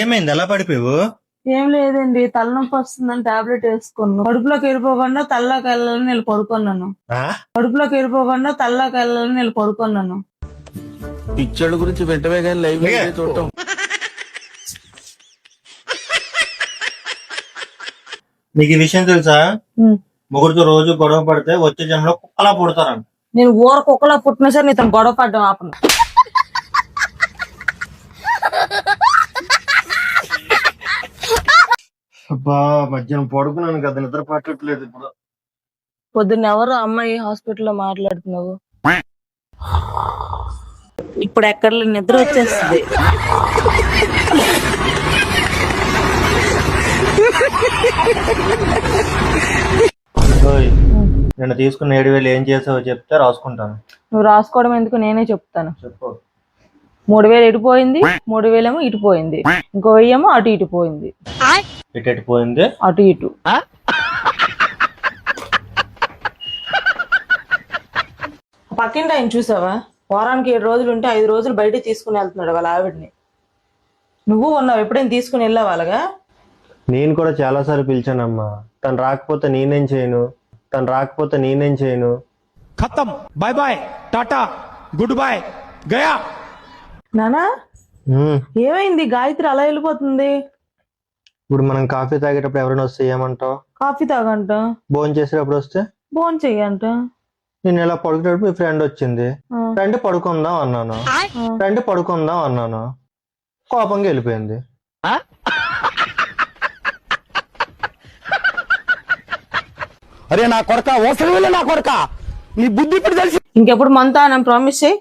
ఏమైంది ఎలా పడిపోయావు? ఏం లేదండి, తలనొప్పి వస్తుందని టాబ్లెట్ వేసుకున్నాను. కడుపులోకి వెళ్ళిపోకుండా తల్లోకి వెళ్ళాలని నేను పడుకున్నాను. కడుపులోకి వెళ్ళిపోకుండా తల్లోకి వెళ్ళాలని నేను పడుకున్నాను. పిచ్చోళ్ళ గురించి వెంటనే కానీ లైవ్ చూడటం. నీకు ఈ విషయం తెలుసా? మొగుడితో రోజు గొడవ పడితే వచ్చే జన్మలో కుక్కలా పుడతారంట. నేను ఊర కుక్కలా పుట్టినా సరే నీతో గొడవ పడ్డం ఆపను. అబ్బా మధ్యాహ్నం పడుకున్నాను కదా, నిద్ర పట్టట్లేదు ఇప్పుడు. పొద్దున్న ఎవరు అమ్మాయి హాస్పిటల్లో మాట్లాడుతున్నావు? ఇప్పుడు ఎక్కడ నిద్ర వచ్చేస్తుంది. నేను తీసుకున్న 7,000 ఏం చేసావో చెప్తే రాసుకుంటాను. నువ్వు రాసుకోవడం ఎందుకు, నేనే చెప్తాను. చెప్పు. 3,000 ఇటు పోయింది, 3,000 ఏమో ఇటు పోయింది, ఇంకో 1,000 ఏమో అటు ఇటు పోయింది. ఇటు పోయింది, అటు ఇటు. పక్కింటి ఆయన చూసావా? వారానికి 7 రోజులు ఉంటే 5 రోజులు బయట తీసుకుని వెళ్తున్నాడు వాళ్ళ ఆవిడ్ని. నువ్వు ఉన్నావు, ఎప్పుడైనా తీసుకుని వెళ్ళావు అలాగా? నేను కూడా చాలా సార్లు పిలిచానమ్మా. తను రాకపోతే నేనేం చేయను. ఖతం, bye bye, tata, good boy, గయా. నానా ఏమైంది? గాయత్రి అలా వెళ్ళిపోతుంది. ఇప్పుడు మనం కాఫీ తాగేటప్పుడు ఎవరైనా వస్తే ఏమంటావు? కాఫీ తాగంట. భోజనం చేసేటప్పుడు వస్తే భోజనం చెయ్యంట. నేను ఇలా పడుకునేటప్పుడు మీ ఫ్రెండ్ వచ్చింది, రండి పడుకుందాం అన్నాను. కోపంగా వెళ్ళిపోయింది. అరే నా కొడక, ఓసలి నా కొడక, నీ బుద్ధి ఇప్పుడు తెలిసి. ఇంకెప్పుడు మంతా నేను ప్రామిస్ చేయి.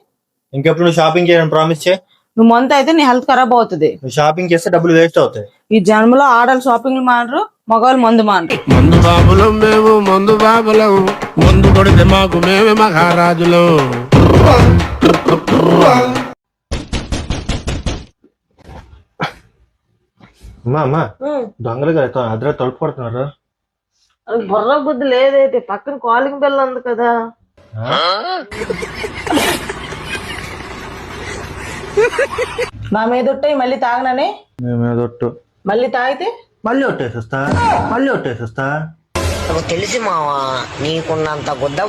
ఇంకెప్పుడు నువ్వు షాపింగ్ చేయడం ప్రామిస్ చేయి. నువ్వు మంత అయితే నీ హెల్త్ ఖరాబ్ అవుతుంది. నువ్వు షాపింగ్ చేస్తే డబ్బులు వేస్ట్ అవుతాయి. ఈ జన్మలో ఆడలు షాపింగ్లు మానరు, మగవాళ్ళు మందు మానరు. మందు బాబులం మేము, మందు బాబులం, మందు కొడితే మాకు మేమే మహారాజులం. అమ్మా దొంగలు కదా అద్దరు తలుపు పడుతున్నారు. బుర్ర బుద్ధి లేదైతే, పక్కన కాలింగ్ బెల్ ఉంది కదా. నా మీద ఒట్టాయి మళ్ళీ తాగనని. మళ్ళీ తాగితే మళ్ళీ ఒట్టేసొస్తా. తెలిసి మావా నీకున్నంత గుద్ద